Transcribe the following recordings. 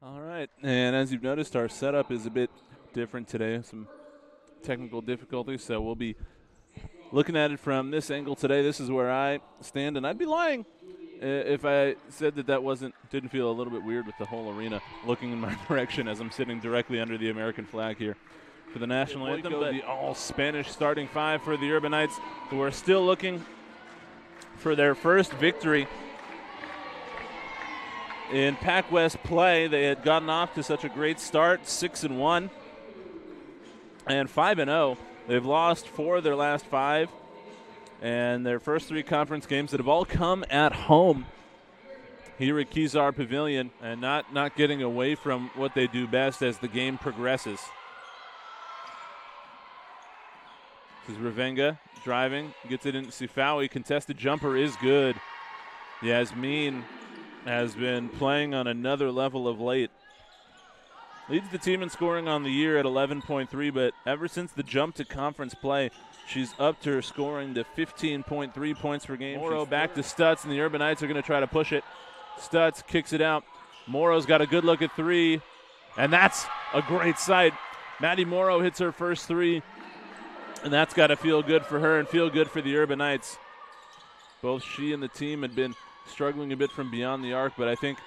All right, and as you've noticed, our setup is a bit different today. Some technical difficulties, so we'll be looking at it from this angle today. This is where I stand, and I'd be lying if I said that didn't feel a little bit weird with the whole arena looking in my direction as I'm sitting directly under the American flag here for the national anthem. But the all-Spanish starting five for the Urban Knights, who are still looking for their first victory in Pac West play. They had gotten off to such a great start, 6-1 and 5-0. They've lost 4 of their last 5, and their first 3 conference games that have all come at home here at Kezar Pavilion, and not getting away from what they do best as the game progresses. This is Ravenga driving, gets it into Sifawi. Contested jumper is good. Yasmin has been playing on another level of late. Leads the team in scoring on the year at 11.3, but ever since the jump to conference play, she's upped her scoring to 15.3 points per game. Morrow back to Stutz, and the Urban Knights are going to try to push it. Stutz kicks it out. Morrow's got a good look at 3, and that's a great sight. Maddie Morrow hits her first 3, and that's got to feel good for her and feel good for the Urban Knights. Both she and the team had been struggling a bit from beyond the arc, but I think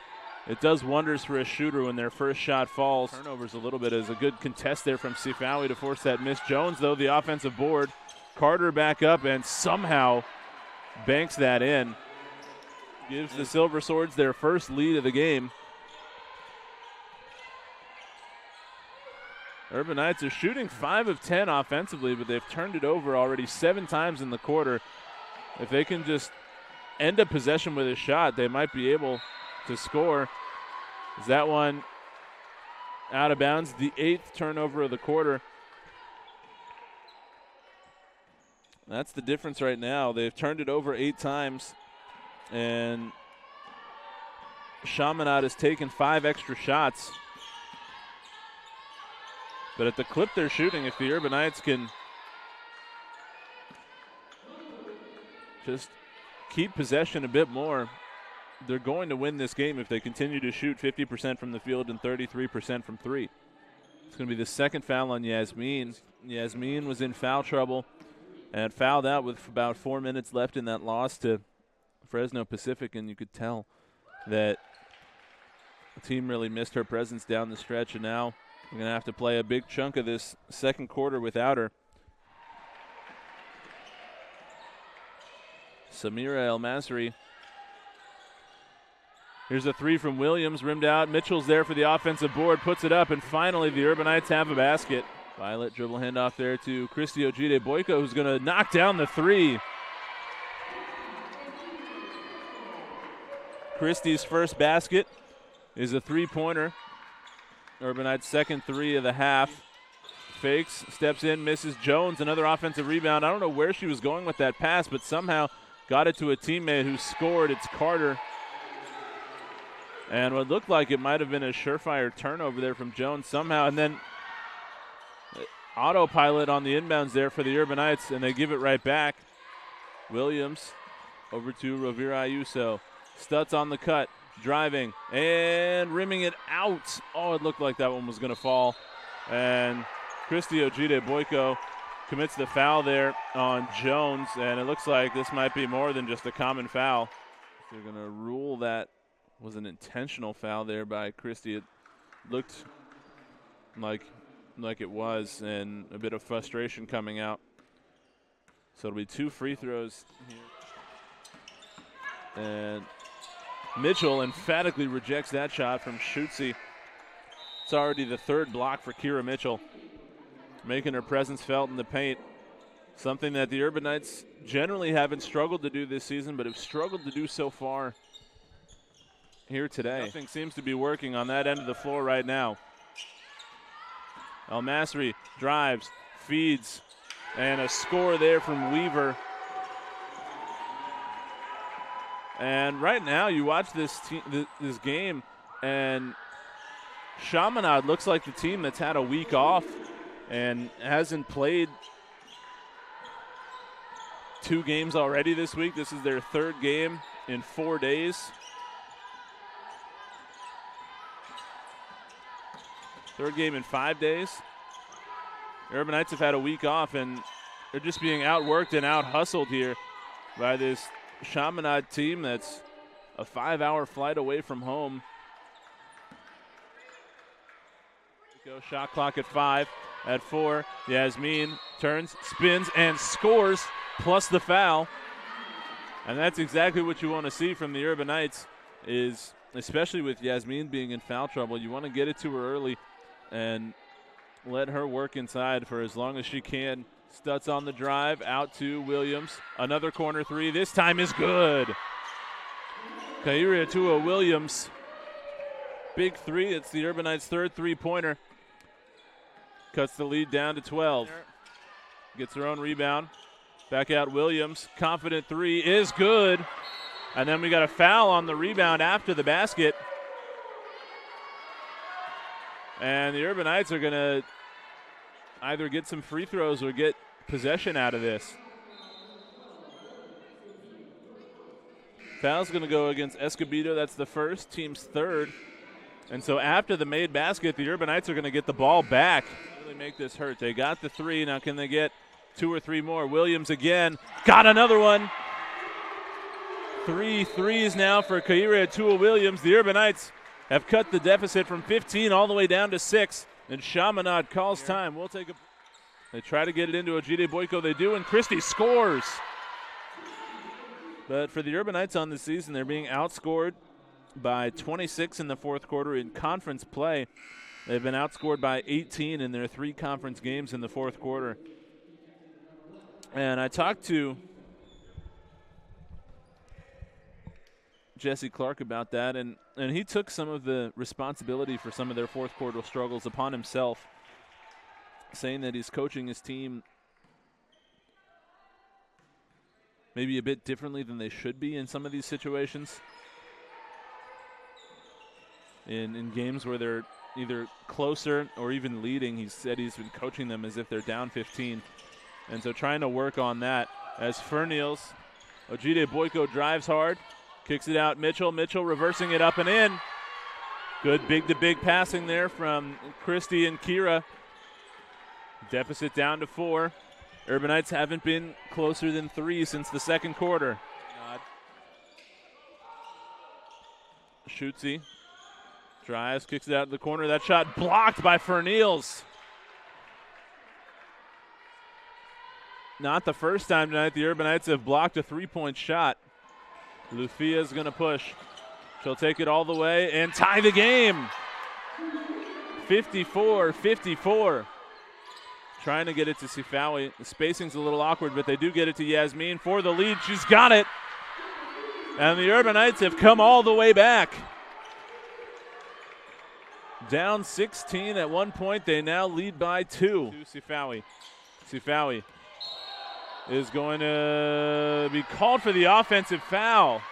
it does wonders for a shooter when their first shot falls. Turnovers a little bit as a good contest there from Sifawi to force that miss. Jones, though, the offensive board. Carter back up and somehow banks that in. Gives the Silver Swords their first lead of the game. Urban Knights are shooting 5 of 10 offensively, but they've turned it over already 7 times in the quarter. If they can just end a possession with a shot, they might be able to score. Is that one out of bounds? The 8th turnover of the quarter. That's the difference right now. They've turned it over 8 times, and Chaminade has taken 5 extra shots. But at the clip they're shooting, if the Urban Knights can just keep possession a bit more, they're going to win this game if they continue to shoot 50% from the field and 33% from 3. It's going to be the second foul on Yasmin. Yasmin was in foul trouble and fouled out with about 4 minutes left in that loss to Fresno Pacific, and you could tell that the team really missed her presence down the stretch, and now we're going to have to play a big chunk of this second quarter without her. Samira El Masri. Here's a 3 from Williams, rimmed out. Mitchell's there for the offensive board, puts it up, and finally the Urban Knights have a basket. Violet dribble handoff there to Christy Ojide Boyko, who's going to knock down the 3. Christy's first basket is a 3-pointer. Urban Knights' second 3 of the half. Fakes, steps in, misses. Jones, another offensive rebound. I don't know where she was going with that pass, but somehow got it to a teammate who scored. It's Carter. And what looked like it might have been a surefire turnover there from Jones somehow. And then autopilot on the inbounds there for the Urban Knights, and they give it right back. Williams over to Rovira Ayuso. Stutz on the cut, driving, and rimming it out. Oh, it looked like that one was going to fall. And Christy Ojide Boyko commits the foul there on Jones, and it looks like this might be more than just a common foul. They're going to rule that was an intentional foul there by Christy. It looked like it was, and a bit of frustration coming out. So it'll be 2 free throws here. And Mitchell emphatically rejects that shot from Schutze. It's already the 3rd block for Kira Mitchell, making her presence felt in the paint. Something that the Urban Knights generally haven't struggled to do this season, but have struggled to do so far here today. Nothing seems to be working on that end of the floor right now. El Masri drives, feeds, and a score there from Weaver. And right now you watch this game, and Chaminade looks like the team that's had a week off and hasn't played 2 games already this week. This is their 3rd game in 4 days. Third game in 5 days. Urban Knights have had a week off, and they're just being outworked and out-hustled here by this Chaminade team that's a 5-hour flight away from home. Go shot clock at 5. At 4, Yasmin turns, spins, and scores, plus the foul. And that's exactly what you want to see from the Urban Knights, is especially with Yasmin being in foul trouble, you want to get it to her early and let her work inside for as long as she can. Stutz on the drive, out to Williams. Another corner three, this time is good. Kairi to Williams. Big three, it's the Urban Knights' third three-pointer. Cuts the lead down to 12. Gets her own rebound. Back out Williams. Confident three is good. And then we got a foul on the rebound after the basket. And the Urban Knights are going to either get some free throws or get possession out of this. Foul's going to go against Escobedo. That's the first, team's third. And so after the made basket, the Urban Knights are going to get the ball back. Really make this hurt. They got the three. Now can they get 2 or 3 more? Williams again. Got another one. 3 threes now for Kairi Atua Williams. The Urban Knights have cut the deficit from 15 all the way down to 6. And Chaminade calls time. We'll take a. They try to get it into Ojide Boyko. They do, and Christie scores. But for the Urban Knights on the season, they're being outscored by 26 in the fourth quarter in conference play. They've been outscored by 18 in their 3 conference games in the fourth quarter. And I talked to Jesse Clark about that, and he took some of the responsibility for some of their fourth quarter struggles upon himself, saying that he's coaching his team maybe a bit differently than they should be in some of these situations. In games where they're either closer or even leading, he said he's been coaching them as if they're down 15. And so trying to work on that as Ferniels. Ojide Boyko drives hard, kicks it out. Mitchell reversing it up and in. Good big-to-big passing there from Christie and Kira. Deficit down to 4. Urban Knights haven't been closer than 3 since the second quarter. Schutze drives, kicks it out to the corner. That shot blocked by Ferniels. Not the first time tonight the Urban Knights have blocked a 3-point shot. Lufia is going to push. She'll take it all the way and tie the game. 54-54. Trying to get it to Sifawi. The spacing's a little awkward, but they do get it to Yasmin for the lead. She's got it. And the Urban Knights have come all the way back. Down 16 at one point. They now lead by 2. Sifawi. Sifawi is going to be called for the offensive foul.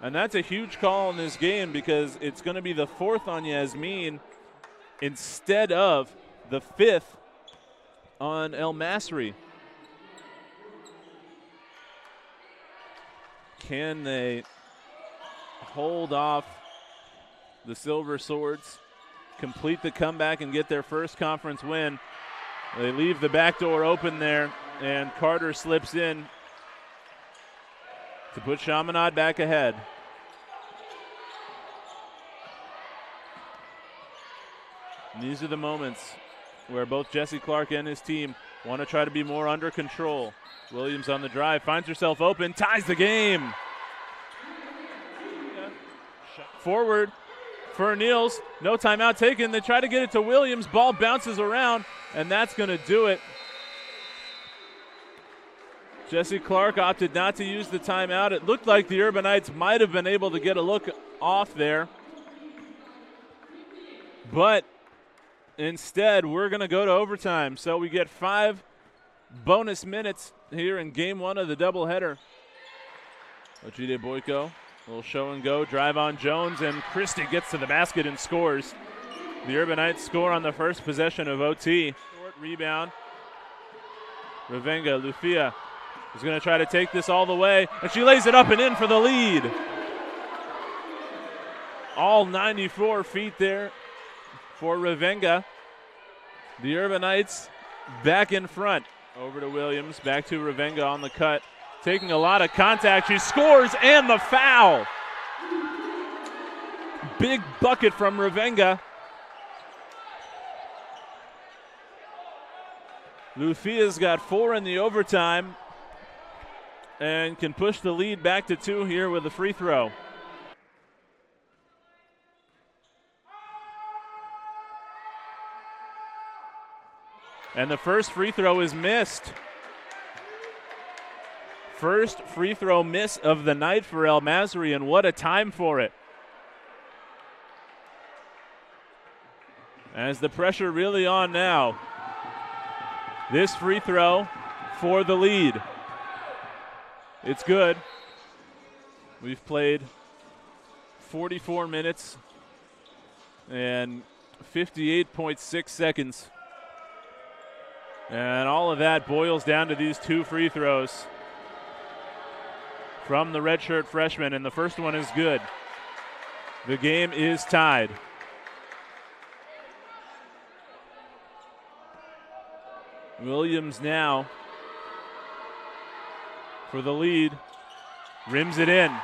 And that's a huge call in this game because it's going to be the 4th on Yasmin instead of the 5th on El Masri. Can they hold off the Silver Swords, complete the comeback, and get their first conference win? They leave the back door open there, and Carter slips in to put Chaminade back ahead. And these are the moments where both Jesse Clark and his team want to try to be more under control. Williams on the drive, finds herself open, ties the game. Forward for Niels, no timeout taken. They try to get it to Williams, ball bounces around, and that's going to do it. Jesse Clark opted not to use the timeout. It looked like the Urban Knights might have been able to get a look off there. But instead, we're going to go to overtime. So we get 5 bonus minutes here in game 1 of the doubleheader. Ojide Boyko, a little show and go, drive on Jones, and Christie gets to the basket and scores. The Urban Knights score on the first possession of OT. Short rebound. Revenga, Lufia is going to try to take this all the way, and she lays it up and in for the lead. all 94 feet there for Revenga. The Urban Knights back in front. Over to Williams, back to Revenga on the cut. Taking a lot of contact. She scores, and the foul. Big bucket from Revenga. Lufia's got 4 in the overtime and can push the lead back to 2 here with a free throw. And the first free throw is missed. First free throw miss of the night for El Masri, and what a time for it. As the pressure really on now. This free throw for the lead. It's good. We've played 44 minutes and 58.6 seconds. And all of that boils down to these 2 free throws from the redshirt freshman, and the first one is good. The game is tied. Williams now for the lead, rims it in,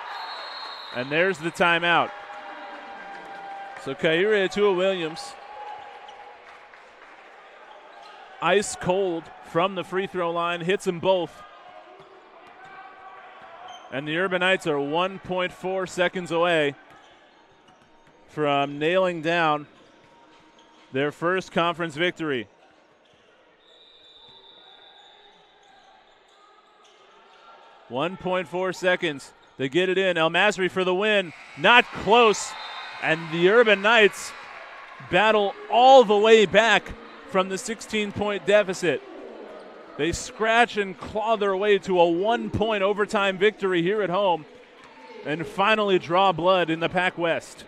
and there's the timeout. So Kairi Atua-Williams, ice cold from the free throw line, hits them both. And the Urban Knights are 1.4 seconds away from nailing down their first conference victory. .4 seconds to get it in. El Masri for the win. Not close. And the Urban Knights battle all the way back from the 16-point deficit. They scratch and claw their way to a 1-point overtime victory here at home and finally draw blood in the Pac West.